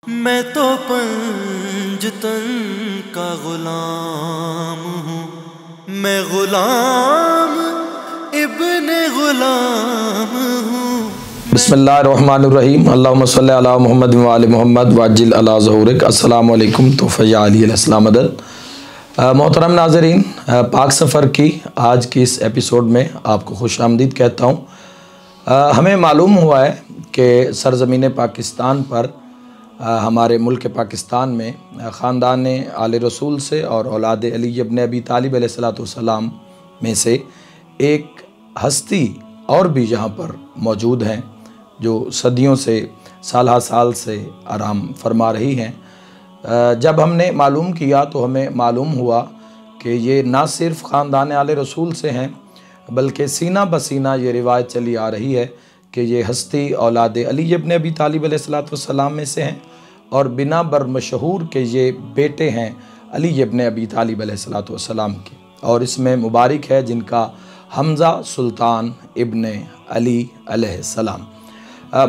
मैं तो पंजतन का गुलाम हूँ, मैं गुलाम इब्ने गुलाम हूँ। बिस्मिल्लाहिर्रहमानिर्रहीम। अल्लाहुम्मा सल्लि अला मुहम्मद व आलि मुहम्मद वअज्जिल अला ज़ुहूरिक। अस्सलामु अलैकुम तोफ़ा अली अलैहिस्सलाम मदद। मोहतरम नाज़रीन, पाक सफ़र की आज की इस एपिसोड में आपको खुशामदीद कहता हूँ। हमें मालूम हुआ है कि सरज़मीन पाकिस्तान पर हमारे मुल्क पाकिस्तान में ख़ानदान आले रसूल से और औलाद अली इब्न अबी तालिब अलैहिस्सलाम में से एक हस्ती और भी यहाँ पर मौजूद हैं जो सदियों से साल साल से आराम फरमा रही हैं। जब हमने मालूम किया तो हमें मालूम हुआ कि ये ना सिर्फ़ ख़ानदान आले रसूल से हैं बल्कि सीना बसीना ये रिवायत चली आ रही है कि ये हस्ती औलाद अली इब्न अबी तालिब अलैहिस्सलाम में से हैं और बिना बर मशहूर के ये बेटे हैं अली इब्न अबी तालिब अलैहिस्सलाम के। और इसमें मुबारक है जिनका हमज़ा सुल्तान इब्न अली अलैहिस्सलाम।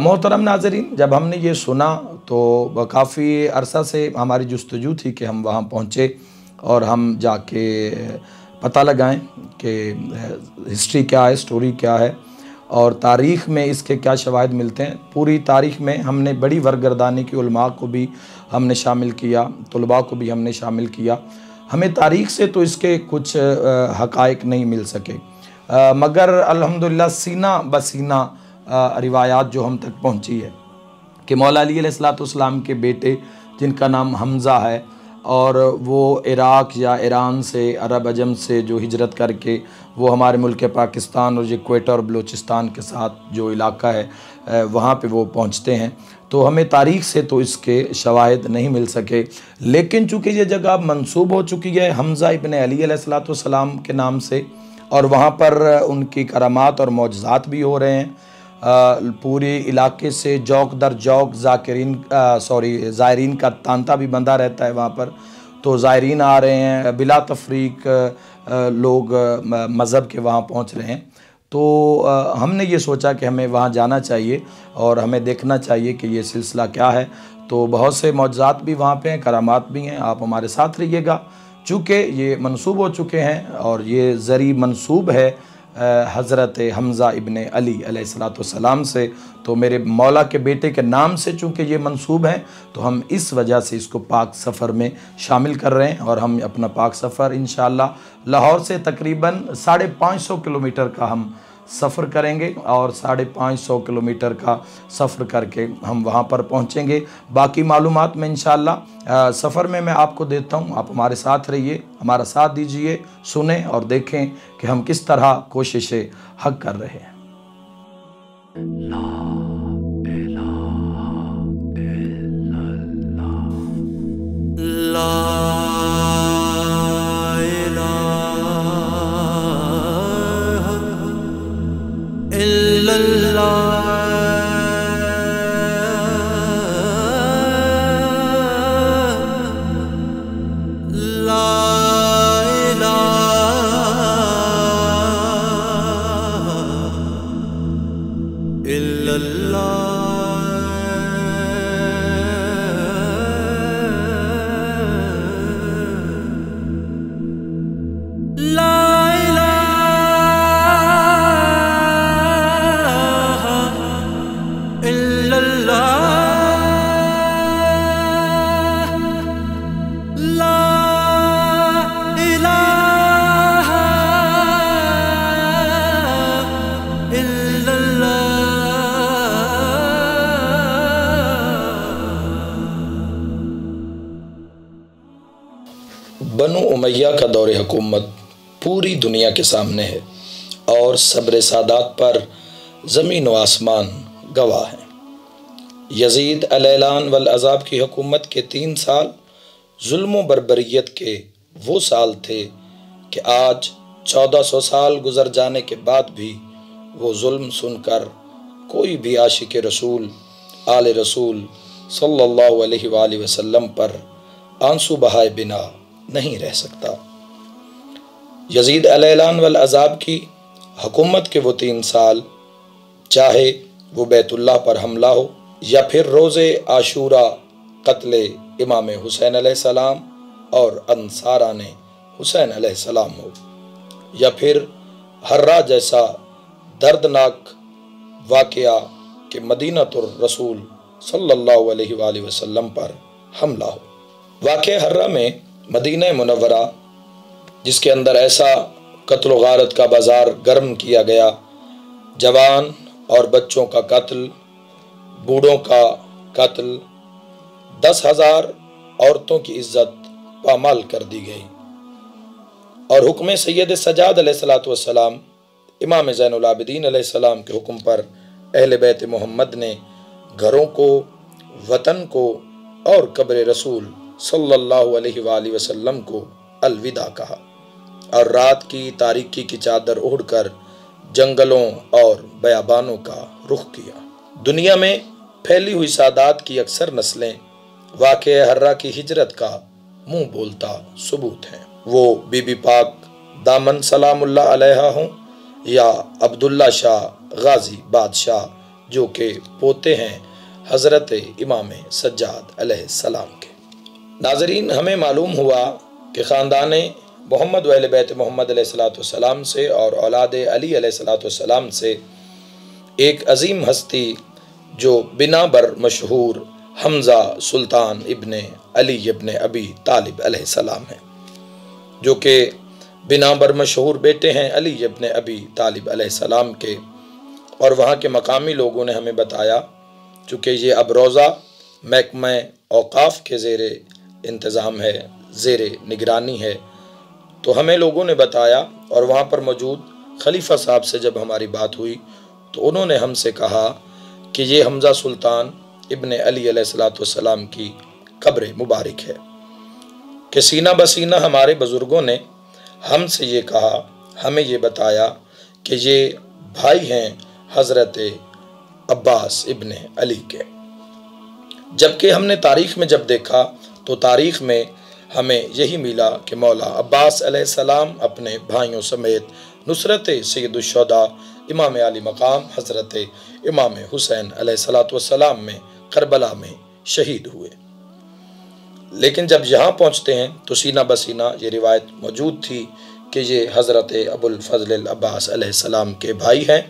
मोहतरम नाज़रीन, जब हमने ये सुना तो काफ़ी अरसा से हमारी जुस्तजू थी कि हम वहाँ पहुँचे और हम जाके पता लगाएं कि हिस्ट्री क्या है, स्टोरी क्या है और तारीख़ में इसके क्या शवाहिद मिलते हैं। पूरी तारीख़ में हमने बड़ी वरगर्दानी की, उलमा को भी हमने शामिल किया, तुलबा को भी हमने शामिल किया। हमें तारीख़ से तो इसके कुछ हक़ाइक़ नहीं मिल सके, मगर अल्हम्दुलिल्लाह सीना बसीना रिवायात जो हम तक पहुंची है कि मौला अली अलैहिस्सलाम के बेटे जिनका नाम हमज़ा है और वो इराक़ या ईरान से, अरब अजम से जो हिजरत करके वो हमारे मुल्क पाकिस्तान और ये क्वेटा और बलूचिस्तान के साथ जो इलाका है वहाँ पे वो पहुँचते हैं। तो हमें तारीख़ से तो इसके शवाहिद नहीं मिल सके, लेकिन चूँकि ये जगह मंसूब हो चुकी है हमज़ा इब्न अली अलैहिस्सलाम के नाम से और वहाँ पर उनकी करामात और मौजज़ात भी हो रहे हैं। पूरी इलाके से जौक दर जौक ज़ायरीन का तांता भी बंधा रहता है वहाँ पर। तो ज़ायरीन आ रहे हैं, बिला तफरीक लोग मज़हब के वहाँ पहुँच रहे हैं। तो हमने ये सोचा कि हमें वहाँ जाना चाहिए और हमें देखना चाहिए कि ये सिलसिला क्या है। तो बहुत से मौजज़ात भी वहाँ पे हैं, करामात भी हैं। आप हमारे साथ रहिएगा। चूँकि ये मंसूब हो चुके हैं और ये ज़री मंसूब है हज़रत हमज़ा इब्न अली अलैहिस्सलाम से, तो मेरे मौला के बेटे के नाम से चूँकि ये मंसूब हैं तो हम इस वजह से इसको पाक सफ़र में शामिल कर रहे हैं। और हम अपना पाक सफ़र इंशाअल्लाह लाहौर से तकरीबन 550 किलोमीटर का हम सफ़र करेंगे और 550 किलोमीटर का सफ़र करके हम वहाँ पर पहुँचेंगे। बाकी मालूमात में इंशाअल्लाह सफ़र में मैं आपको देता हूँ। आप हमारे साथ रहिए, हमारा साथ दीजिए, सुने और देखें कि हम किस तरह कोशिश हक़ कर रहे हैं। बनु उमैया का दौर हुकूमत पूरी दुनिया के सामने है और सब्र सादात पर ज़मीन व आसमान गवाह हैं। यजीद अलैलान वल अज़ाब की हुकूमत के 3 साल जुल्म बर्बरियत के वो साल थे कि आज 1400 साल गुज़र जाने के बाद भी वो जुल्म सुनकर कोई भी आशिक रसूल आले रसूल सल्लल्लाहु अलैहि वसल्लम पर आंसू बहाए बिना नहीं रह सकता। यजीद अलैलान वल अज़ाब की हुकूमत के वो 3 साल, चाहे वो बैतुल्लाह पर हमला हो या फिर रोज़े आशूरा कत्ले इमाम हुसैन अलैहिस्सलाम और अंसारान हुसैन अलैहिस्सलाम हो, या फिर हर्रा जैसा दर्दनाक वाक़या कि मदीनतुर रसूल सल्लल्लाहु अलैहि वसल्लम पर हमला हो। वाक़या हर्रा में मदीना मुनव्वरा, जिसके अंदर ऐसा कत्ल व गारत का बाजार गर्म किया गया, जवान और बच्चों का कत्ल, बूढ़ों का कत्ल, 10,000 औरतों की इज्जत पामाल कर दी गई। और हुक्म सैयद सजाद अलैहिस्सलातु वस्सलाम इमाम ज़ैनुल आबिदीन अलैहिस्सलाम के हुक्म पर अहले बैत मोहम्मद ने घरों को, वतन को और कब्र रसूल सल्लल्लाहु अलैहि वसल्लम को अलविदा कहा और रात की तारीकी की चादर ओढ़कर जंगलों और बयाबानों का रुख किया। दुनिया में फैली हुई सादात की अक्सर नस्लें वाक़या हर्रा की हिजरत का मुंह बोलता सबूत हैं। वो बीबी पाक दामन सलामुल्लाह अलैहा हों या अब्दुल्ला शाह गाजी बादशाह, जो के पोते हैं हज़रत इमाम सज्जाद अलैहिस्सलाम के। नाज़रीन, हमें मालूम हुआ कि ख़ानदान मोहम्मद व अहले बैत मोहम्मद अलैहिस्सलाम से और औलाद अली अलैहिस्सलाम से एक अजीम हस्ती जो बिना बर मशहूर हमज़ा सुल्तान इब्ने अली इब्ने अबी तालिब अलैहिस्सलाम हैं, जो कि बिना बर मशहूर बेटे हैं अली इब्ने अबी तालिब अलैहिस्सलाम के। और वहाँ के मकामी लोगों ने हमें बताया, चूँकि ये अब रोज़ा महकमा औक़ाफ़ के ज़ेरे इंतज़ाम है, ज़ेरे निगरानी है, तो हमें लोगों ने बताया और वहाँ पर मौजूद खलीफा साहब से जब हमारी बात हुई तो उन्होंने हमसे कहा कि ये हमज़ा सुल्तान इब्ने अली अलैहिस्सलाम की कब्र मुबारक है कि सीना बसीना हमारे बुज़ुर्गों ने हमसे ये कहा, हमें ये बताया कि ये भाई हैं हज़रत अब्बास इब्ने अली के। जबकि हमने तारीख़ में जब देखा तो तारीख़ में हमें यही मिला कि मौला अब्बास अलैहिस्सलाम अपने भाइयों समेत नुसरत सैयदुश्शुहदा इमाम आली मकाम हज़रत इमाम हुसैन अलैहिस्सलाम में करबला में शहीद हुए। लेकिन जब यहाँ पहुँचते हैं तो सीना बसीना ये रिवायत मौजूद थी कि ये हज़रत अबुल फ़ज़ल अब्बास अलैहिस्सलाम के भाई हैं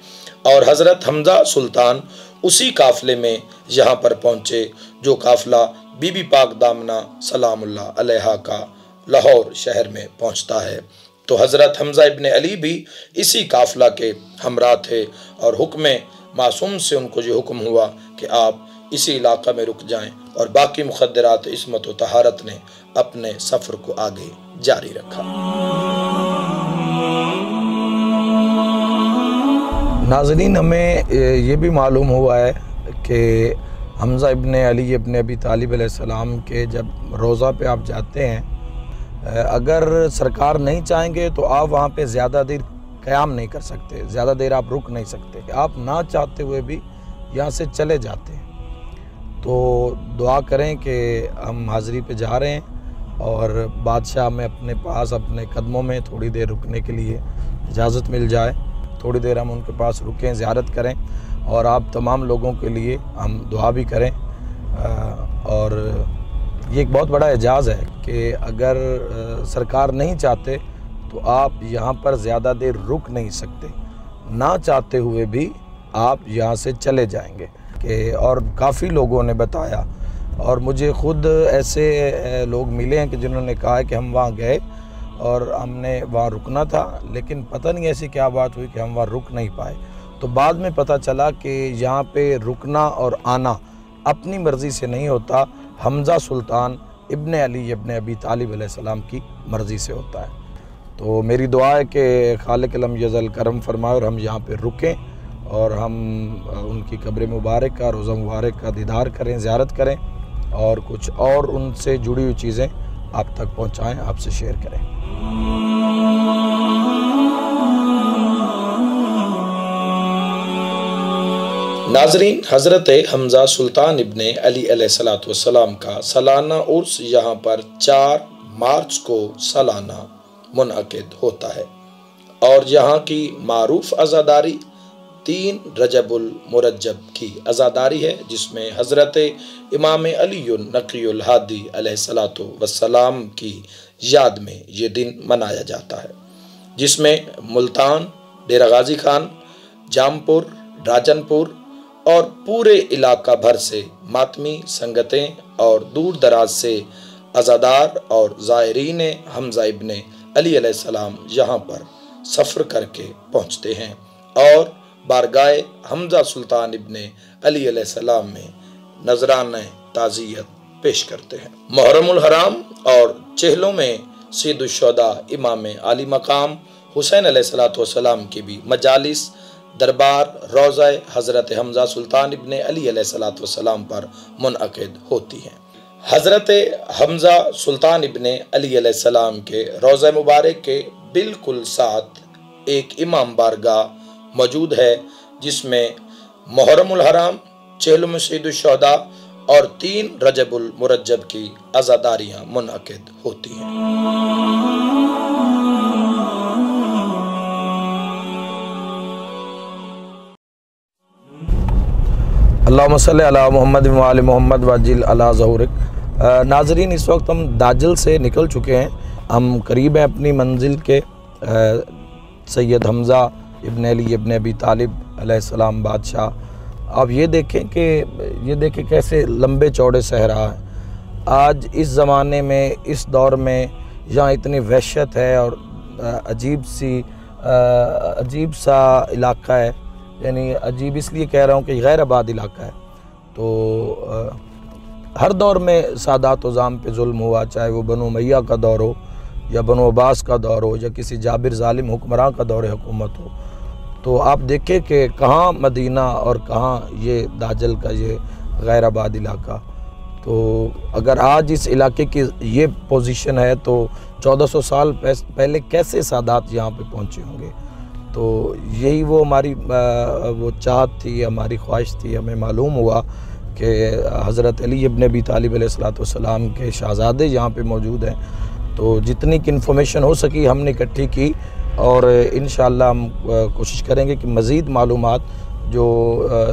और हज़रत हमज़ा सुल्तान उसी काफ़िले में यहाँ पर पहुँचे जो काफ़िला बीबी पाक दामना सलामुल्लाह अलैहा का लाहौर शहर में पहुँचता है। तो हज़रत हमज़ा इब्ने अली भी इसी काफ़िला के हमरा थे और हुक्म मासूम से उनको ये हुक्म हुआ कि आप इसी इलाक़ा में रुक जाएं, और बाकी मुख़द्दरात इस्मत व तहारत ने अपने सफ़र को आगे जारी रखा। नाज़रीन, हमें ये भी मालूम हुआ है कि हमज़ा इब्ने अली इब्ने अबी तालिब अलैहिस्सलाम के जब रोज़ा पे आप जाते हैं, अगर सरकार नहीं चाहेंगे तो आप वहाँ पे ज़्यादा देर क़याम नहीं कर सकते, ज़्यादा देर आप रुक नहीं सकते, आप ना चाहते हुए भी यहाँ से चले जाते हैं। तो दुआ करें कि हम हाज़री पे जा रहे हैं और बादशाह में अपने पास अपने कदमों में थोड़ी देर रुकने के लिए इजाज़त मिल जाए, थोड़ी देर हम उनके पास रुकें, ज़ियारत करें, और आप तमाम लोगों के लिए हम दुआ भी करें। और ये एक बहुत बड़ा एजाज़ है कि अगर सरकार नहीं चाहते तो आप यहाँ पर ज़्यादा देर रुक नहीं सकते, ना चाहते हुए भी आप यहाँ से चले जाएंगे। कि और काफ़ी लोगों ने बताया और मुझे ख़ुद ऐसे लोग मिले हैं कि जिन्होंने कहा है कि हम वहाँ गए और हमने वहाँ रुकना था, लेकिन पता नहीं ऐसी क्या बात हुई कि हम वहाँ रुक नहीं पाए। तो बाद में पता चला कि यहाँ पे रुकना और आना अपनी मर्ज़ी से नहीं होता, हमज़ा सुल्तान इब्ने अली इब्ने अबी तालिब अलैहिस्सलाम की मर्ज़ी से होता है। तो मेरी दुआ है कि खालिक अलम यज़ल करम फरमाए और हम यहाँ पे रुकें और हम उनकी कब्र मुबारक का, रोज़ा मुबारक का दीदार करें, ज़ियारत करें और कुछ और उनसे जुड़ी हुई चीज़ें आप तक पहुँचाएँ, आपसे शेयर करें। नाजरीन, हज़रत हमज़ा सुल्तान इब्ने अली अलैहिस्सलाम का सालाना उर्स यहाँ पर 4 मार्च को सालाना मुनअक़िद होता है और यहाँ की मारूफ अज़ादारी 3 रजबुल मुरज्जब की अज़ादारी है, जिसमें हज़रत इमाम अली नक़ीउल हादी अलैहिस्सलातु वस्सलाम की याद में ये दिन मनाया जाता है, जिसमें मुल्तान, डेरा गाजी खान, जामपुर, राजनपुर और पूरे इलाका भर से मातमी संगतें और दूर दराज से अज़ादार और ज़ायरीन हमज़ा इब्ने अली अलैहिस्सलाम यहाँ पर सफ़र करके पहुँचते हैं और बारगाह हमज़ा सुल्तान इब्ने अली अलैहिस्सलाम में नजराना ताज़ियत पेश करते हैं। मुहर्रमुल हराम और चेहलों में सैयदुश्शुहदा इमाम आली मकाम हुसैन अलैहिस्सलातु वस्सलाम की भी मजालिस दरबार रोज़ा हज़रत हमज़ा सुल्तान इब्ने अली अलैहिस्सलातु वस्सलाम पर मुनअक़िद होती हैं। हज़रत हमज़ा सुल्तान इब्ने अली अलैहिस्सलाम के रोज़ा मुबारक के बिल्कुल साथ एक इमाम बारगाह मौजूद है, जिसमें मुहर्रमुल हराम, चेहलों में सैयदुश्शुहदा और 3 रजबुल मुरज्जब की अज़ादारियाँ मुनअक़िद होती हैं। अल्लाहुम्मा सल्लि अला मुहम्मद व आलि मुहम्मद वअज्जिल अला ज़हुरिक। नाज़रीन, इस वक्त हम दाजल से निकल चुके हैं, हम करीब हैं अपनी मंजिल के। सैयद हमज़ा इब्ने अली इब्ने अबी तालिब अलैहिस्सलाम बादशाह। अब ये देखें कैसे लंबे चौड़े सहरा हैं। आज इस ज़माने में, इस दौर में यहाँ इतनी वहशत है और अजीब सा इलाका है। यानी अजीब इसलिए कह रहा हूँ कि गैर आबाद इलाका है। तो हर दौर में सादात उज़ाम पे जुल्म हुआ, चाहे वो बनु उमय्या का दौर हो या बनु अब्बास का दौर हो या किसी जाबिर ज़ालिम हुक्मरान का दौर हुकूमत हो। तो आप देखें कि कहाँ मदीना और कहाँ ये दाजल का ये गैर आबाद इलाका। तो अगर आज इस इलाके की ये पोजीशन है तो 1400 साल पहले कैसे सादात यहाँ पे पहुँचे होंगे। तो यही वो हमारी वो चाहत थी, हमारी ख्वाहिश थी। हमें मालूम हुआ कि हज़रत अली इब्ने अबी तालिब अलैहिस्सलातु वस्सलाम के शहज़ादे यहाँ पे मौजूद हैं। तो जितनी की इन्फॉर्मेशन हो सकी हमने इकट्ठी की और इंशाअल्लाह हम कोशिश करेंगे कि मज़ीद मालूमात जो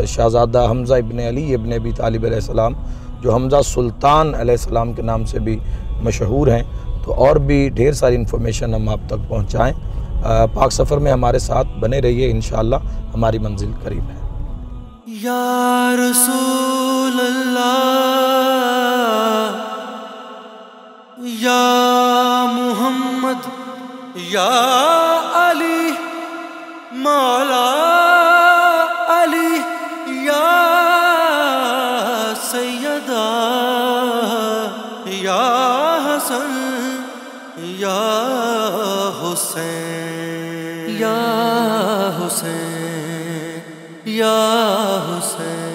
शहज़ादा हमज़ा इब्ने अली इब्ने अबी तालिब अलैहिस्सलाम, जो हमज़ा सुल्तान अलैहिस्सलाम के नाम से भी मशहूर हैं, तो और भी ढेर सारी इन्फॉर्मेशन हम आप तक पहुँचाएँ। पाक सफ़र में हमारे साथ बने रहिए, इंशाअल्लाह हमारी मंजिल करीब है। या रसूल अल्लाह, या मुहम्मद, या अली, मौला अली, या सैयदा, या हसन, या हुसैन, या हुसैन, या हुसैन।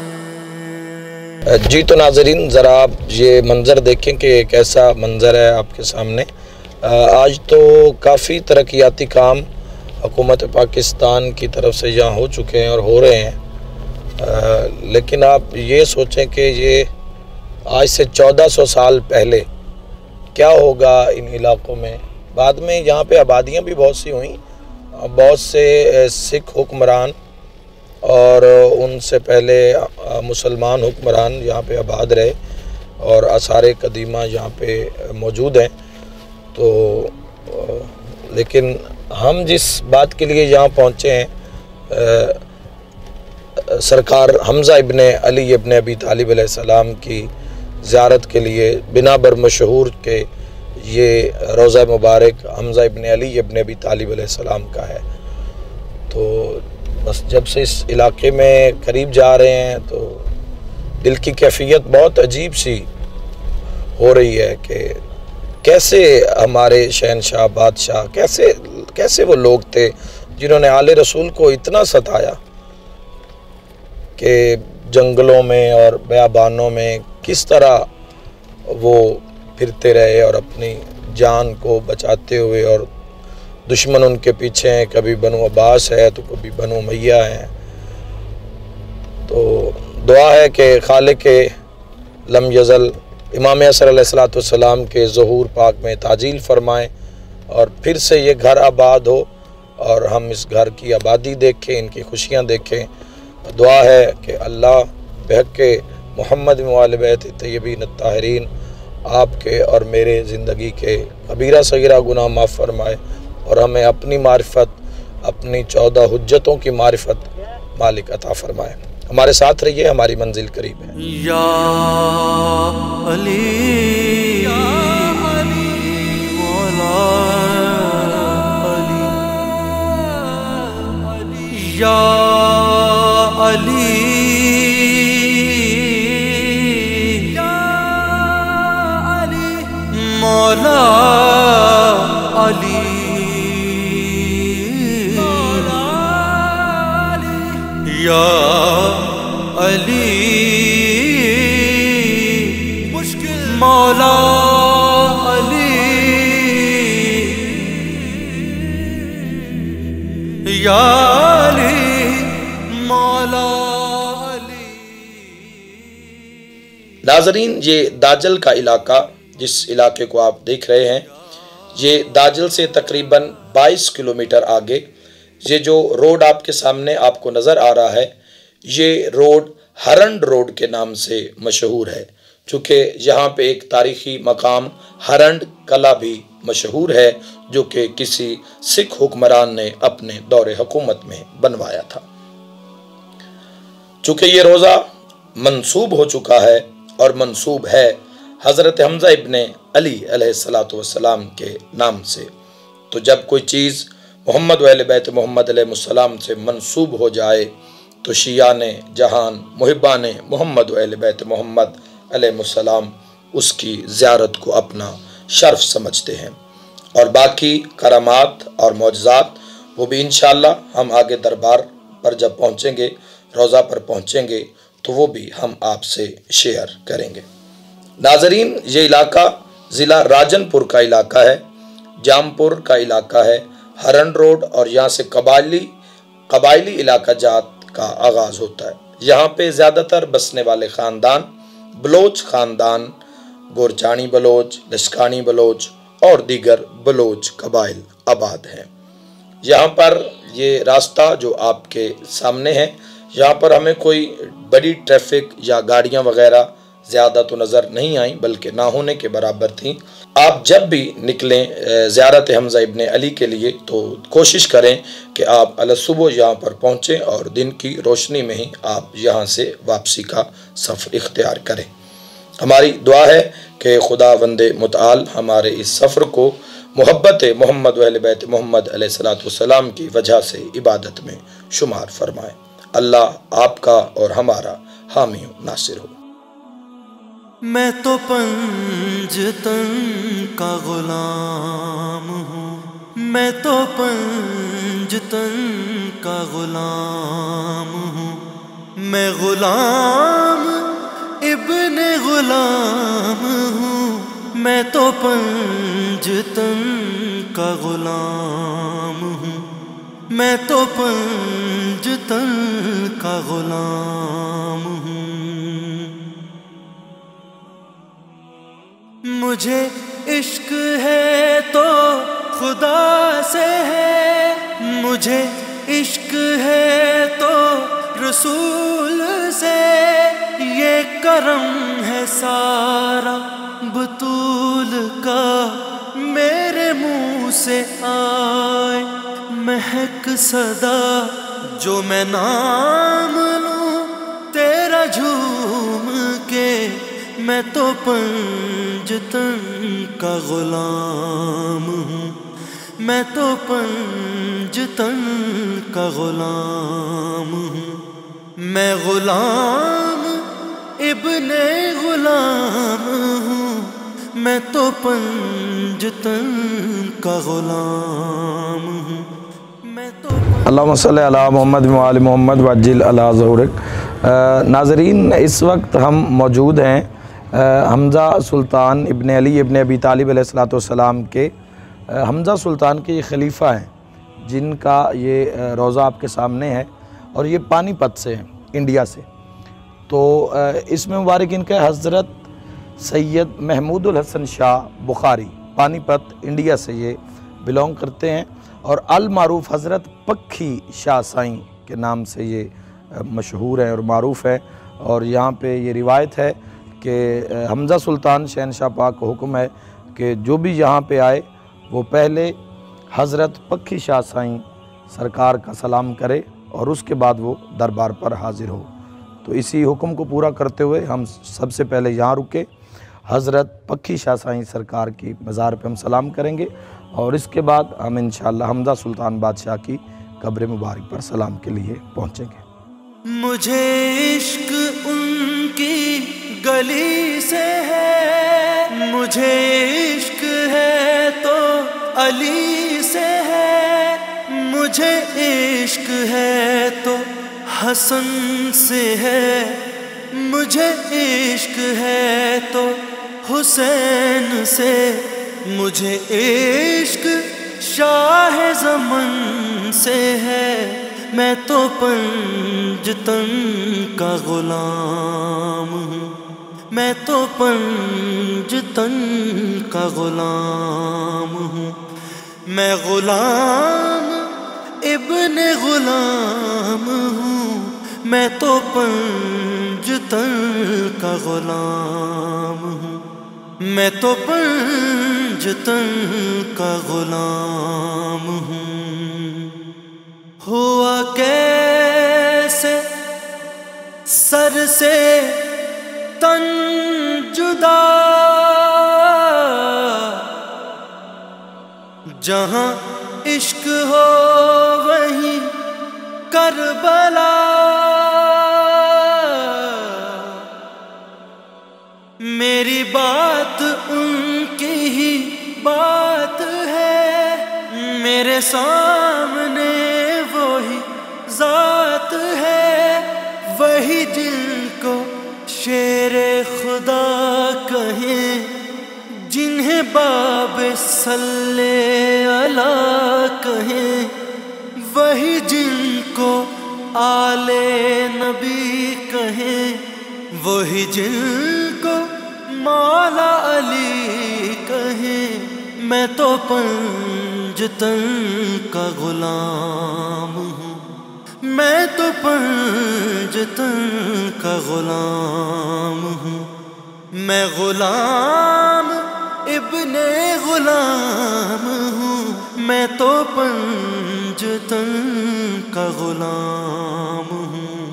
जी तो नाज़रीन, ज़रा आप ये मंज़र देखें कि कैसा मंज़र है आपके सामने। आज तो काफ़ी तरक्याती काम हुकूमत पाकिस्तान की तरफ से यहाँ हो चुके हैं और हो रहे हैं, लेकिन आप ये सोचें कि ये आज से 1400 साल पहले क्या होगा इन इलाक़ों में। बाद में यहाँ पे आबादियाँ भी बहुत सी हुई, बहुत से सिख हुक्मरान और उनसे पहले मुसलमान हुक्मरान यहाँ पे आबाद रहे और आसार कदीमा यहाँ पे मौजूद हैं। तो लेकिन हम जिस बात के लिए यहाँ पहुँचे हैं, सरकार हमज़ा इब्ने अली इब्ने अबी तालिब अलैहिस्सलाम की ज़ियारत के लिए बिना बर मशहूर के ये रोज़ा मुबारक हमज़ा इब्ने अली इब्ने अबी तालिब अलैहिस्सलाम का है। तो बस जब से इस इलाके में करीब जा रहे हैं तो दिल की कैफियत बहुत अजीब सी हो रही है कि कैसे हमारे शहनशाह बादशाह, कैसे वो लोग थे जिन्होंने आले रसूल को इतना सताया कि जंगलों में और बयाबानों में किस तरह वो फिरते रहे और अपनी जान को बचाते हुए, और दुश्मन उनके पीछे हैं, कभी बनु अब्बास है तो कभी बनु उमय्या है। तो दुआ है कि खालिक लम यज़ल इमाम असर अलैहिस्सलातु वस्सलाम के ज़ुहूर पाक में ताजील फरमाएँ और फिर से ये घर आबाद हो और हम इस घर की आबादी देखें, इनकी खुशियाँ देखें। दुआ है कि अल्लाह बहक़ मोहम्मद वाले बैत तय्यबीन ताहिरीन आपके और मेरे ज़िंदगी के कबीरा सगीरा गुनाह माफ़ फरमाए और हमें अपनी मारिफत, अपनी 14 हुज्जतों की मारिफत मालिक अता फरमाए। हमारे साथ रहिए, हमारी मंजिल करीब है। या अली मौला अली, या अली मौला अली, या अली मुश्किल मौला अली, या अली मौला अली। नाज़रीन, ये दाजल का इलाका, जिस इलाके को आप देख रहे हैं, ये दाजल से तकरीबन 22 किलोमीटर आगे ये जो रोड आपके सामने आपको नज़र आ रहा है, ये रोड हरंड रोड के नाम से मशहूर है। चूँकि यहाँ पे एक तारीख़ी मकाम हरंड कला भी मशहूर है, जो कि किसी सिख हुक्मरान ने अपने दौरे हुकूमत में बनवाया था। चूँकि ये रोज़ा मंसूब हो चुका है और मंसूब है हज़रत हमज़ा इब्ने अली अलैहिस्सलातु वस्सलाम के नाम से, तो जब कोई चीज़ मोहम्मद व अहले बैत मोहम्मद अलैहिस्सलाम से मंसूब हो जाए तो शियाने जहान मुहिब्बाने मोहम्मद व अहले बैत मोहम्मद अलैहिस्सलाम उसकी ज़ियारत को अपना शर्फ समझते हैं। और बाकी करामात और मौजज़ात वो भी इंशाअल्लाह हम आगे दरबार पर जब पहुँचेंगे, रोज़ा पर पहुँचेंगे, तो वो भी हम आपसे शेयर करेंगे। नाज़रीन, ये इलाका ज़िला राजनपुर का इलाका है, जामपुर का इलाका है, हरंड रोड, और यहाँ से कबायली इलाका जात का आगाज़ होता है। यहाँ पे ज़्यादातर बसने वाले ख़ानदान बलोच ख़ानदान, गोरचानी बलोच, लश्कानी बलोच और दीगर बलोच कबाइल आबाद हैं। यहाँ पर ये रास्ता जो आपके सामने है, यहाँ पर हमें कोई बड़ी ट्रैफिक या गाड़ियाँ वगैरह ज़्यादा तो नज़र नहीं आई, बल्कि ना होने के बराबर थी। आप जब भी निकलें ज़ियारत हमज़ा इब्ने अली के लिए, तो कोशिश करें कि आप अलसुबह यहाँ पर पहुँचें और दिन की रोशनी में ही आप यहाँ से वापसी का सफ़र इख्तियार करें। हमारी दुआ है कि खुदा वंदे मुताल हमारे इस सफ़र को मोहब्बत मोहम्मद व अहले बैत मोहम्मद अलैहिस्सलातु वस्सलाम की वजह से इबादत में शुमार फरमाए। अल्लाह आपका और हमारा हामी नासिर हो। मैं तो पंजतन का गुलाम हूँ, मैं तो पंजतन का गुलाम हूँ, मैं गुलाम इब्ने गुलाम हूँ, मैं तो पंजतन का गुलाम हूँ, मैं तो पंजतन का गुलाम हूँ। मुझे इश्क है तो खुदा से है, मुझे इश्क है तो रसूल से, ये करम है सारा बतूल का, मेरे मुँह से आए महक सदा, जो मैं नाम लूँ तेरा झूम के, मैं तो पंजतन का गुलाम हूँ, मैं तो पंजतन का गुलाम हूँ, मैं गुलाम इब्ने गुलाम हूँ, मैं तो पंजतन का गुलाम हूँ, मैं तो। अल्लाहुम्मा सल्ली अला मोहम्मद व आले मोहम्मद वज्जिल अला ज़ुहुरिक। नाज़रीन, इस वक्त हम मौजूद हैं हमज़ा सुल्तान इब्ने अली इब्ने अबी तालिब अलैहिस्सलातु वस्सलाम के, हमज़ा सुल्तान के ये खलीफा हैं, जिनका ये रोज़ा आपके सामने है, और ये पानीपत से हैं, इंडिया से। तो इसमें मुबारक इनका हज़रत सैयद महमूदुल हसन शाह बुखारी, पानीपत इंडिया से ये बिलोंग करते हैं, और अल मारूफ हज़रत पक्खी शाह साईं के नाम से ये मशहूर है और मारूफ़ है। और यहाँ पे ये रिवायत है कि हमज़ा सुल्तान शहनशाह पाक को हुक्म है कि जो भी यहाँ पे आए वो पहले हज़रत पक्खी शाह साईं सरकार का सलाम करे और उसके बाद वो दरबार पर हाज़िर हो। तो इसी हुक्म को पूरा करते हुए हम सबसे पहले यहाँ रुके, हज़रत पक्खी शाह साईं सरकार की मज़ार पे हम सलाम करेंगे और इसके बाद हम इंशाअल्लाह हमज़ा सुल्तान बादशाह की कब्र मुबारक पर सलाम के लिए पहुँचेंगे। मुझे इश्क उनकी गली से है, मुझे इश्क है तो अली से है, मुझे इश्क है तो हसन से है, मुझे इश्क है तो हुसैन से, मुझे इश्क शाह ज़मन से है। मैं तो पंजतन का ग़ुलाम हूँ, मैं तो पंजतन का ग़ुलाम हूँ। मैं ग़ुलाम इब्ने ग़ुलाम हूँ, मैं तो पंजतन का ग़ुलाम हूँ, मैं तो पंजतन का ग़ुलाम हूँ। हुआ कैसे सर से तन जुदा, जहाँ इश्क हो वहीं करबला। मेरी बात उनकी ही बात है, मेरे सामने वही ज़ात है, वही जिनको शेरे खुदा कहें, जिन्हें बाबे सल्ले अला कहें, वही जिनको आले नबी कहें, वही जिनको मौला अली कहें। मैं तो पंजतन का ग़ुलाम हूँ, मैं तो पंजतन का ग़ुलाम हूँ। मैं ग़ुलाम इब्ने ग़ुलाम हूँ, मैं तो पंजतन का ग़ुलाम हूँ,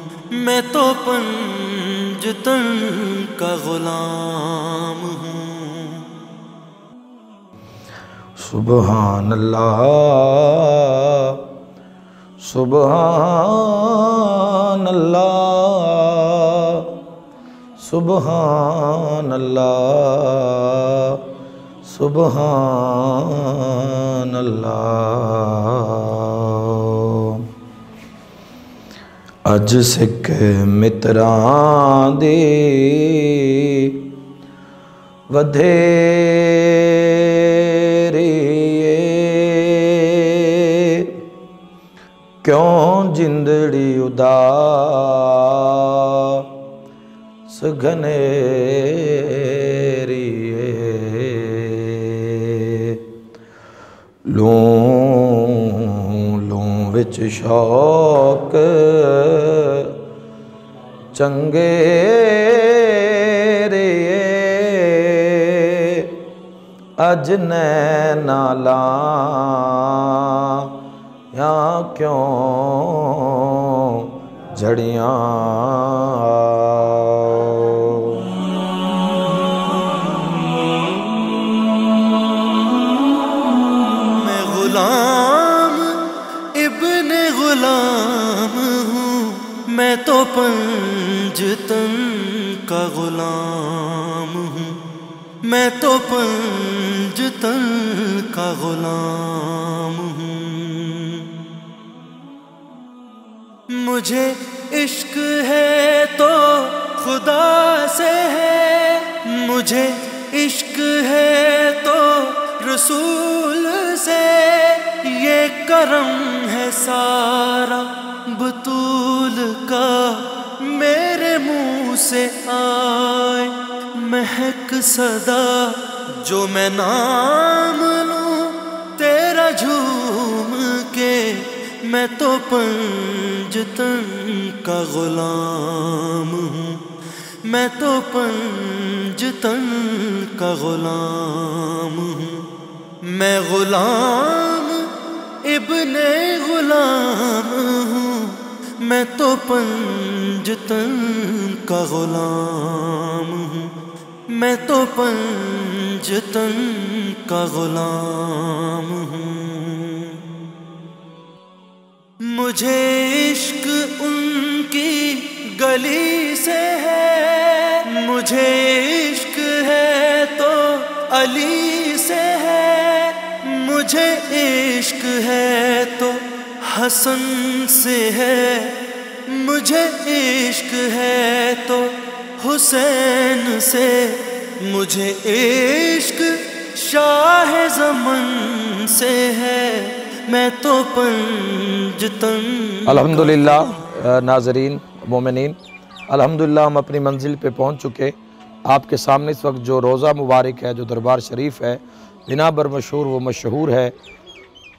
मैं तो पंजतन का ग़ुलाम हूँ। सुबहान अल्लाह, सुबहान अल्लाह, सुबहान अल्लाह, सुबहान अल्लाह। अज सिख मित्रां दी वधेरी क्यों जिंदड़ी उदास घनेरी, लूं लूं विच शौक चंगे रे, अज नैना लाया क्यों झड़ियाँ। मैं ग़ुलाम इब्ने ग़ुलाम हूँ, मैं तो पंजतन का ग़ुलाम हूँ, मैं तो पंजतन का ग़ुलाम हूँ। मुझे इश्क है तो खुदा से है, मुझे इश्क है तो रसूल से, ये करम है सारा बतूल का, मेरे मुँह से आए महक सदा, जो मैं नाम लूं तेरा झूम के, मैं तो पंजतन का गुलाम हूँ, मैं तो पंजतन का गुलाम हूँ। मैं गुलाम इब्ने गुलाम हूँ, मैं तो पंजतन का गुलाम हूँ, मैं तो पंजतन का गुलाम हूँ। मुझे इश्क उनकी गली से है, मुझे इश्क है तो अली से है, मुझे इश्क है तो हसन से है, मुझे इश्क है तो हुसैन से, मुझे इश्क शाह ज़मन से है, मैं तो पंजतन। अल्हम्दुलिल्लाह नाज़रीन मोमिनीन, अल्हम्दुलिल्लाह हम अपनी मंजिल पे पहुंच चुके। आपके सामने इस वक्त जो रोज़ा मुबारक है, जो दरबार शरीफ है, बिना बर मशहूर वो मशहूर है,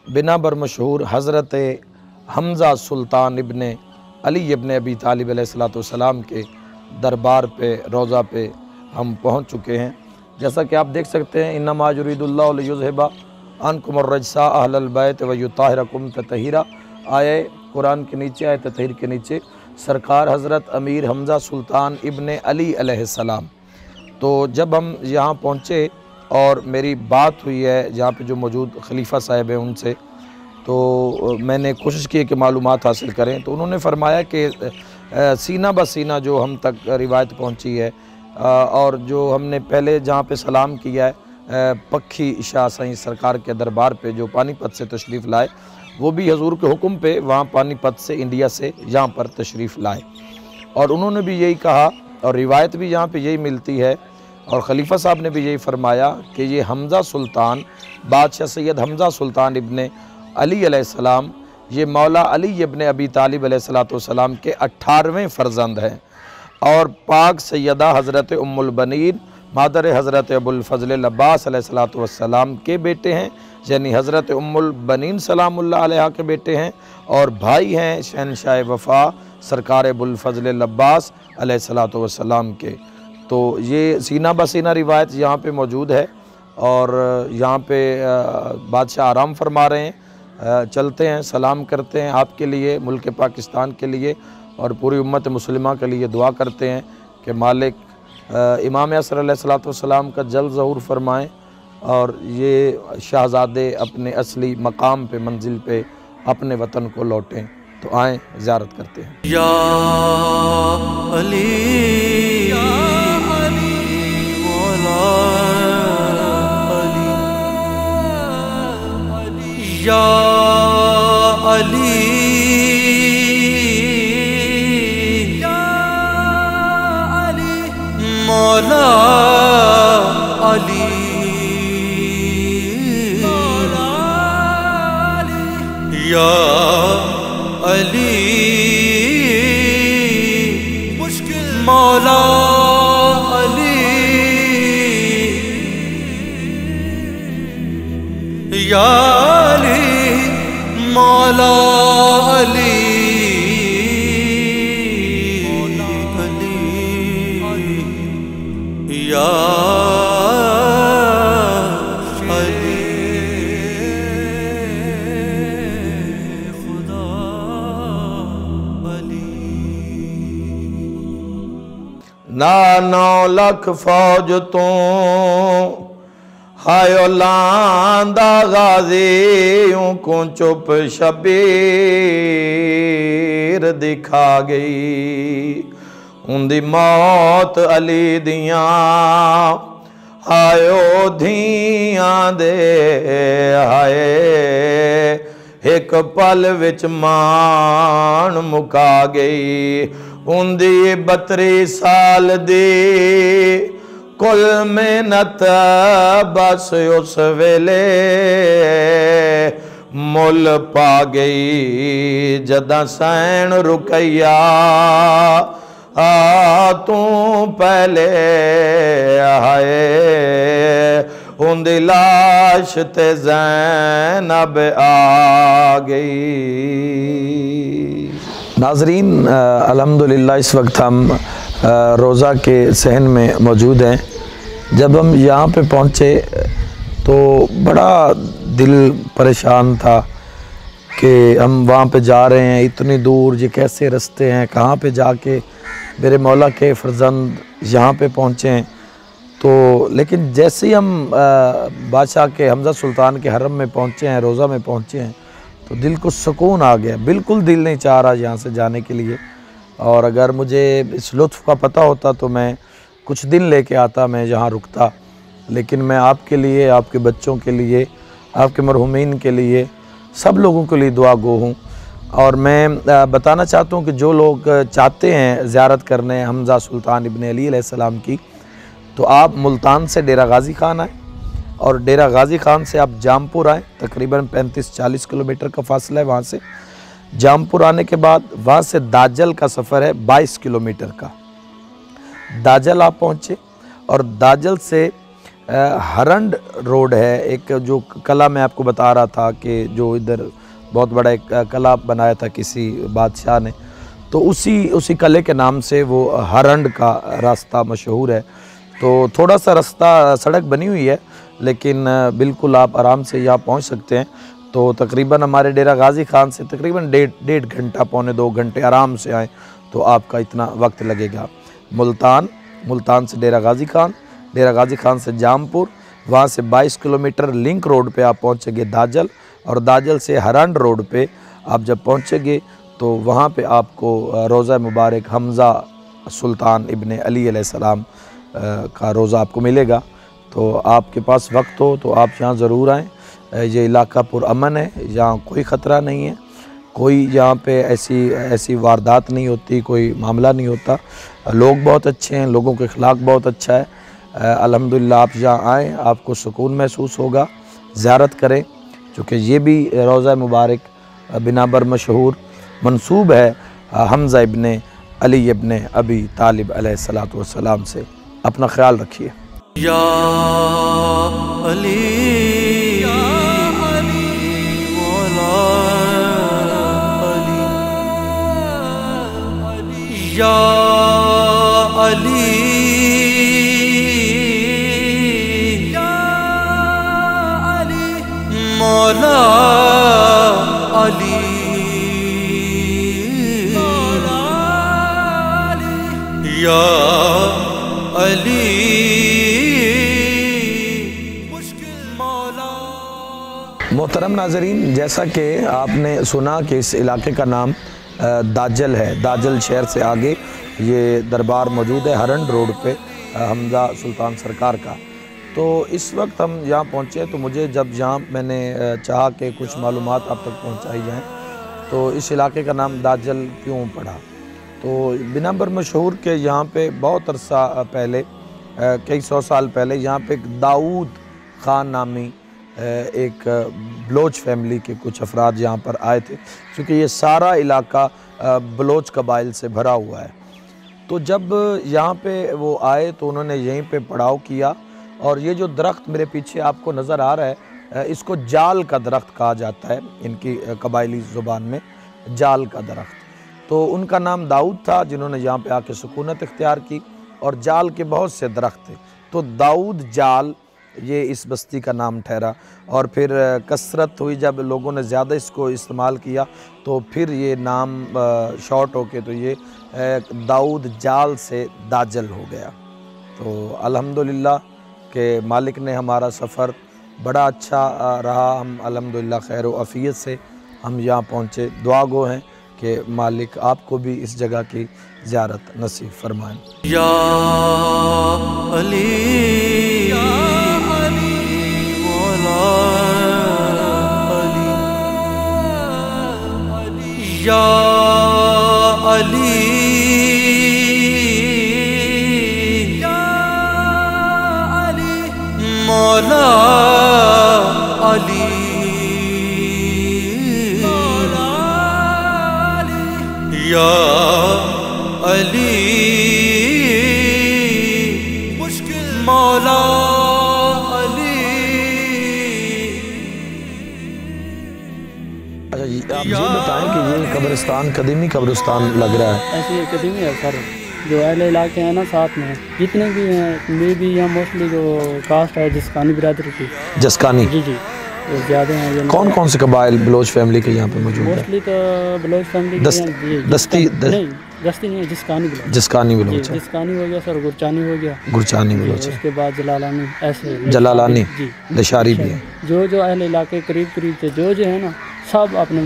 बिना बर मशहूर हज़रत हमज़ा सुल्तान इब्ने अली इब्ने अबी तालिब अलैहिस्सलाम के दरबार पे, रोज़ा पे हम पहुंच चुके हैं। जैसा कि आप देख सकते हैं, इन्नमा युरीदुल्लाहु लियुज़हिबा अन्कुम अर्रजसा अहलल बैत व युताहिरकुम ततहीरा, आए कुरान के नीचे, आए ततहीर के नीचे सरकार हज़रत अमीर हमज़ा सुल्तान इब्ने अली अलैहिस्सलाम। तो जब हम यहाँ पहुँचे और मेरी बात हुई है जहाँ पे जो मौजूद खलीफा साहब हैं उनसे, तो मैंने कोशिश की कि मालूमात हासिल करें। तो उन्होंने फरमाया कि सीना ब सीना जो हम तक रिवायत पहुँची है और जो हमने पहले जहाँ पे सलाम किया है पक्खी शाह सही सरकार के दरबार पे जो पानीपत से तशरीफ़ लाए, वो भी हजूर के हुक्म पे वहाँ पानीपत से इंडिया से यहाँ पर तशरीफ़ लाए और उन्होंने भी यही कहा और रिवायत भी यहाँ पे यही मिलती है और ख़लीफ़ा साहब ने भी यही फरमाया कि ये हमज़ा सुल्तान, बादशाह सैयद हमज़ा सुल्तान इब्ने अली अलैहिस्सलाम, ये मौला अली इब्ने अबी तालिब अलैहिस्सलाम के 18वें फ़र्जंद हैं और पाक सैयदा हज़रत उम्मुल बनीन मादर हज़रत अबुल फ़ज़ल अब्बास अलैहिस्सलाम के बेटे हैं, यानी हज़रत उम्मुल बनीन सलामुल्लाह अलैहा के बेटे हैं और भाई हैं शहनशाह वफ़ा सरकार अबुल फ़ज़ल अब्बास अलैहिस्सलाम के। तो ये सीना ब सीना रिवायत यहाँ पे मौजूद है और यहाँ पे बादशाह आराम फरमा रहे हैं। चलते हैं, सलाम करते हैं आपके लिए, मुल्क पाकिस्तान के लिए और पूरी उम्मत मुस्लिमा के लिए दुआ करते हैं कि मालिक इमाम असर अलैहिस्सलाम का जल्द ज़हूर फरमाएँ और ये शहज़ादे अपने असली मकाम पे, मंजिल पे, अपने वतन को लौटें। तो आएँ ज़ियारत करते हैं। या अली मौला अली, या अली मौला अली, या अली मुश्किल मौला अली, या अली मौला अली, या अली खुदा अली। ना 9 लाख फौज तो हाय लांदा गाज़ियों को चुप शबीर दिखा गई, उनकी मौत अली दियां हायो धियां दे हाय, एक पल विच मान मुका गई, उनकी 32 साल दी कुल मेहनत बस उस वेले मुल पा गई, जदा सैन रुकैया तू पहले आए, उंदी लाश ते ज़ैनब आ गई। नाज़रीन, अल्हम्दुलिल्लाह इस वक्त हम रोज़ा के सहन में मौजूद हैं। जब हम यहाँ पे पहुँचे तो बड़ा दिल परेशान था कि हम वहाँ पे जा रहे हैं, इतनी दूर, ये कैसे रास्ते हैं, कहाँ पे जाके मेरे मौला के फर्जंद यहाँ पे पहुँचे हैं। तो लेकिन जैसे ही हम बादशाह के हमज़ा सुल्तान के हरम में पहुँचे हैं, रोज़ा में पहुँचे हैं, तो दिल को सुकून आ गया। बिल्कुल दिल नहीं चाह रहा यहाँ से जाने के लिए। और अगर मुझे इस लुत्फ़ का पता होता तो मैं कुछ दिन लेके आता, मैं यहाँ रुकता। लेकिन मैं आपके लिए, आपके बच्चों के लिए, आपके मरहुमीन के लिए, सब लोगों के लिए दुआ गो हूँ। और मैं बताना चाहता हूँ कि जो लोग चाहते हैं ज़ियारत करने हमज़ा सुल्तान इब्न अली अलैहिस्सलाम की, तो आप मुल्तान से डेरा गाज़ी ख़ान आएँ और डेरा गाज़ी ख़ान से आप जामपुर आएँ। तकरीबन 35-40 किलोमीटर का फासला है वहाँ से। जामपुर आने के बाद वहाँ से दाजल का सफ़र है 22 किलोमीटर का। दाजल आप पहुँचे और दाजल से हरंड रोड है, एक जो कला मैं आपको बता रहा था कि जो इधर बहुत बड़ा एक कला बनाया था किसी बादशाह ने, तो उसी कले के नाम से वो हरंड का रास्ता मशहूर है। तो थोड़ा सा रास्ता, सड़क बनी हुई है, लेकिन बिल्कुल आप आराम से यहाँ पहुँच सकते हैं। तो तकरीबन हमारे डेरा गाज़ी ख़ान से तकरीबन डेढ़ घंटा, पौने 2 घंटे आराम से आएँ तो आपका इतना वक्त लगेगा। मुल्तान से डेरा गाज़ी ख़ान, डेरा गाज़ी ख़ान से जामपुर, वहाँ से 22 किलोमीटर लिंक रोड पे आप पहुँचेंगे दाजल, और दाजल से हरंड रोड पे आप जब पहुँचेंगे तो वहाँ पे आपको रोज़ा मुबारक हमज़ा सुल्तान इब्न अली अलैहिस्सलाम का रोज़ा आपको मिलेगा। तो आपके पास वक्त हो तो आप यहाँ ज़रूर आएँ। ये इलाका पुरअमन है, यहाँ कोई ख़तरा नहीं है, कोई यहाँ पे ऐसी वारदात नहीं होती, कोई मामला नहीं होता। लोग बहुत अच्छे हैं, लोगों के अखलाक बहुत अच्छा है। अल्हम्दुलिल्लाह आप यहाँ आएँ, आपको सुकून महसूस होगा। ज़ियारत करें, चूँकि ये भी रोज़ा मुबारक बिनाबर मशहूर मंसूब है हमज़ा इब्न अली इब्न अबी तालिब अलैहिस्सलातु वस्सलाम से। अपना ख्याल रखिए। या अली मौला अली, या अली मौला अली, या अली मोहतरम नाज़रीन, जैसा कि आपने सुना कि इस इलाके का नाम दाजल है। दाजल शहर से आगे ये दरबार मौजूद है हरंड रोड पे हमज़ा सुल्तान सरकार का। तो इस वक्त हम यहाँ पहुँचे तो मुझे जब यहाँ मैंने चाहा कि कुछ मालूमात आप तक पहुँचाई जाएँ, तो इस इलाके का नाम दाजल क्यों पड़ा, तो बिनाबर मशहूर के यहाँ पे बहुत अरसा पहले, कई 100 साल पहले यहाँ पे एक दाऊद ख़ान नामी एक बलोच फैमिली के कुछ अफराद यहाँ पर आए थे, क्योंकि ये सारा इलाका बलोच कबाइल से भरा हुआ है। तो जब यहाँ पे वो आए तो उन्होंने यहीं पे पड़ाव किया, और ये जो दरख्त मेरे पीछे आपको नज़र आ रहा है, इसको जाल का दरख्त कहा जाता है, इनकी कबाइली ज़ुबान में जाल का दरख्त। तो उनका नाम दाऊद था, जिन्होंने यहाँ पे आके सुकूनत इख्तियार की, और जाल के बहुत से दरख्त थे, तो दाऊद जाल ये इस बस्ती का नाम ठहरा। और फिर कसरत हुई, जब लोगों ने ज़्यादा इसको इस्तेमाल किया तो फिर ये नाम शॉर्ट होके तो ये दाऊद जाल से दाजल हो गया। तो अल्हम्दुलिल्लाह के मालिक ने हमारा सफ़र बड़ा अच्छा रहा। हम अल्हम्दुलिल्लाह खैर व आफ़ियत से हम यहाँ पहुँचे। दुआ गो हैं कि मालिक आपको भी इस जगह की ज़ियारत नसीब फरमाएँ। या अली मौला अली, या अली मौला अली, या अली मौला अली। आप ये बताएं कि ये कब्रिस्तान कदीमी कब्रिस्तान लग रहा है? ऐसे कदीमी है सर, जो अहले इलाके हैं ना साथ में जितने भी हैं, मे भी यहाँ मोस्टली जो कास्ट है जस्कानी बिरादरी की। जस्कानी? जी जी, वो ज़्यादा हैं। ये कौन कौन से कबाइल बलोच फैमिली के यहाँ पे मौजूद है? मोस्टली तो बलोच फैमिली दस्ती नहीं, दस्ती नहीं है, जिस्कानी बलोच। जिस्कानी बलोच, जिस्कानी हो गया सर, गुरचानी हो गया, गुरचानी बलोच, उसके बाद जलालानी, ऐसे जलालानी, जी, लशारी भी है। जो अहले इलाके करीब करीब से जो है ना, सब अपने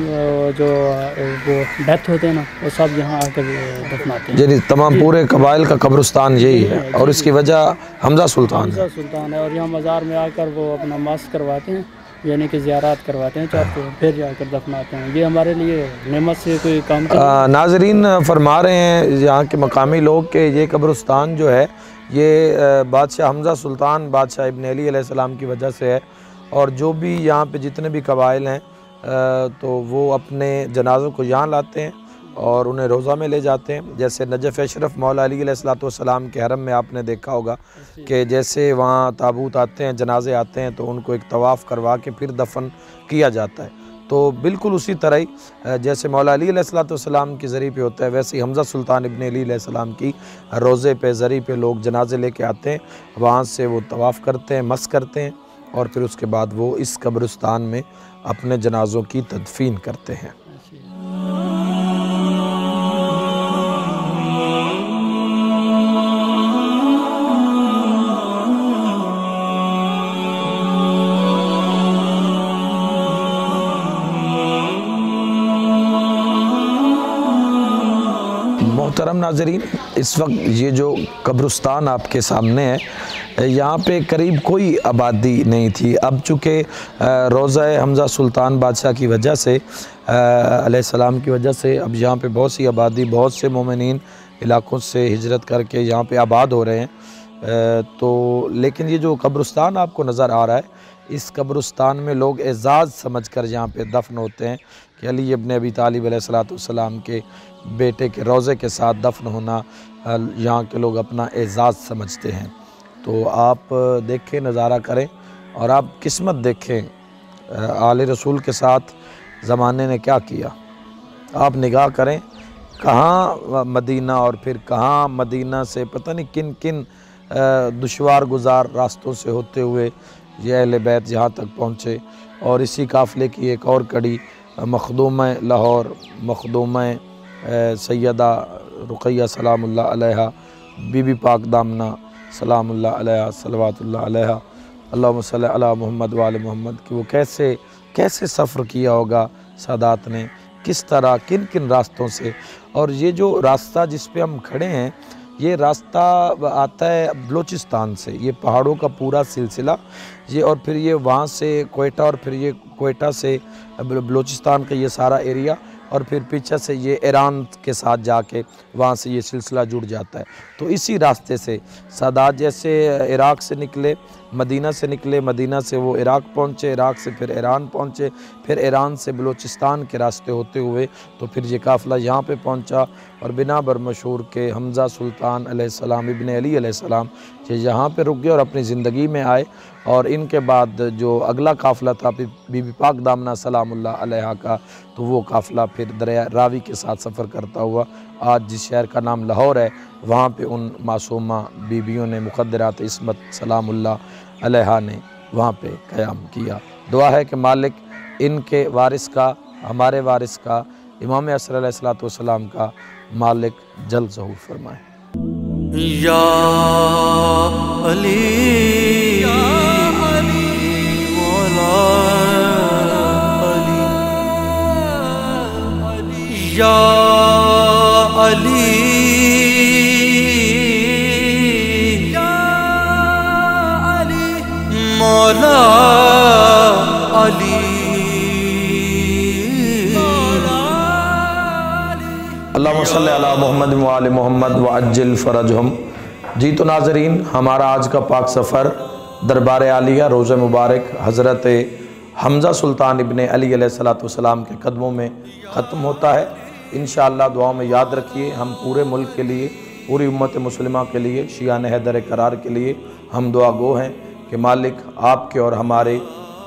जो वो डेथ होते हैं ना, वो सब यहाँ आकर दफनाते हैं। यानी तमाम पूरे कबाइल का कब्रिस्तान यही है, और इसकी वजह हमजा सुल्तान है। और यहाँ मज़ार में आकर वो अपना मास करवाते हैं, यानी कि ज़ियारत करवाते हैं चाहते हैं, फिर जाकर दफनाते हैं। ये हमारे लिए नेमत से कोई काम नाजरीन फरमा रहे हैं यहाँ के मकामी लोग के ये कब्रिस्तान जो है ये बादशाह हमजा सुल्तान बादशाह इब्न अली अलैहिस्सलाम की वजह से है। और जो भी यहाँ पे जितने भी कबाइल हैं तो वो अपने जनाज़ों को यहाँ लाते हैं और उन्हें रोज़ा में ले जाते हैं। जैसे नजफ़ अशरफ मौला अली अलैहिस्सलाम के हरम में आपने देखा होगा कि जैसे वहाँ ताबूत आते हैं, जनाजे आते हैं, तो उनको एक तवाफ़ करवा के फिर दफन किया जाता है। तो बिल्कुल उसी तरह ही जैसे मौला अली अलैहिस्सलाम की ज़री पे होता है, वैसे ही हमजा सुल्तान इब्न अली अलैहिस्सलाम की रोज़े पे ज़री पे लोग जनाजे लेके आते हैं, वहाँ से वो तवाफ़ करते हैं, मस करते हैं, और फिर उसके बाद वो इस कब्रिस्तान में अपने जनाज़ों की तदफीन करते हैं। मोहतरम नाज़रीन, इस वक्त ये जो कब्रिस्तान आपके सामने है, यहाँ पे करीब कोई आबादी नहीं थी। अब चूँकि रोज़ा हमजा सुल्तान बादशाह की वजह से अलैहिस्सलाम की वजह से अब यहाँ पे बहुत सी आबादी, बहुत से मोमिनीन इलाकों से हिजरत करके यहाँ पे आबाद हो रहे हैं। तो लेकिन ये जो कब्रिस्तान आपको नज़र आ रहा है, इस कब्रिस्तान में लोग एज़ाज़ समझकर यहाँ पे दफन होते हैं कि अली इब्न अबी तालिब अलैहिस्सलाम के बेटे के रोज़े के साथ दफन होना यहाँ के लोग अपना एज़ाज़ समझते हैं। तो आप देखें, नज़ारा करें और आप किस्मत देखें आले रसूल के साथ ज़माने ने क्या किया। आप निगाह करें कहाँ मदीना और फिर कहाँ मदीना से पता नहीं किन किन दुश्वार गुज़ार रास्तों से होते हुए ये अहले बैत यहाँ तक पहुँचे। और इसी काफ़िले की एक और कड़ी मखदूम लाहौर, मखदूम सैयदा रुक़ैया सलामुल्लाह अलैहा, बीबी पाक दामना सलामुल्लाह अलैहा सलवातुल्लाह अलैहा, अल्लाहुम्मा सल्ली अला मुहम्मद व आले मुहम्मद, कि वो कैसे सफ़र किया होगा सादात ने, किस तरह किन किन रास्तों से। और ये जो रास्ता जिस पे हम खड़े हैं, ये रास्ता आता है बलूचिस्तान से, ये पहाड़ों का पूरा सिलसिला ये, और फिर ये वहाँ से कोयटा, और फिर ये कोयटा से बलूचिस्तान का ये सारा एरिया, और फिर पीछे से ये ईरान के साथ जाके वहाँ से ये सिलसिला जुड़ जाता है। तो इसी रास्ते से सादात जैसे इराक़ से निकले, मदीना से निकले, मदीना से वो इराक़ पहुँचे, इराक़ से फिर ईरान पहुँचे, फिर ईरान से बलूचिस्तान के रास्ते होते हुए तो फिर ये काफ़िला यहाँ पे पहुँचा। और बिना बर मशहूर के हमजा सुल्तान अलैहिस्सलाम इब्न अली अलैहिस्सलाम ये यहाँ पे रुक गए और अपनी ज़िंदगी में आए। और इनके बाद जो अगला काफ़िला था बीबी पाक दामना सलामुल्लाह अलैहा का, तो वो काफ़िला फिर दरिया रावी के साथ सफ़र करता हुआ आज जिस शहर का नाम लाहौर है, वहाँ पे उन मासूमा बीबियों ने मुक़द्दरात इस्मत सलामुल्लाह अलैहा ने वहाँ पे क़याम किया। दुआ है कि मालिक इनके वारिस का, हमारे वारिस का, इमाम असर अलैहिस्सलातु वस्सलाम का मालिक जल्द ज़हूर फरमाए। या अली मौला अली, या अली मौला अली। अल्लाहुम्मा सल्ली अला मुहम्मद व आले मुहम्मद व अज्जिल फ़रजहुम। जी तो नाज़रीन, हमारा आज का पाक सफ़र दरबार आलिया रोज़े मुबारक हज़रत हमजा सुल्तान इब्न अली अलैहिस्सलाम के कदमों में ख़त्म होता है। इंशाअल्लाह दुआओं में याद रखिए, हम पूरे मुल्क के लिए, पूरी उम्मत मुस्लिमा के लिए, शियान हैदर करार के लिए हम दुआ गो हैं कि मालिक आपके और हमारे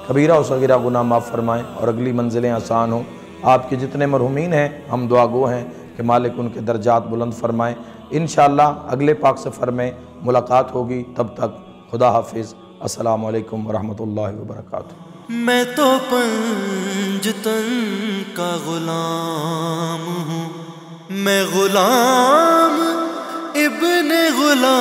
कबीरा और सगीरा गुनाह माफ़ फरमाएँ और अगली मंजिलें आसान हों। आपके जितने मरहुमीन हैं हम दुआ गो हैं कि मालिक उनके दर्जात बुलंद फरमाएँ। इंशाअल्लाह अगले पाक सफ़र में मुलाकात होगी, तब तक खुदा हाफिज़। अस्सलामु अलैकुम वरहमतुल्लाहि वबरकातुहू। मैं तो पंजतन का गुलाम हूँ, मैं गुलाम इब्ने गुलाम।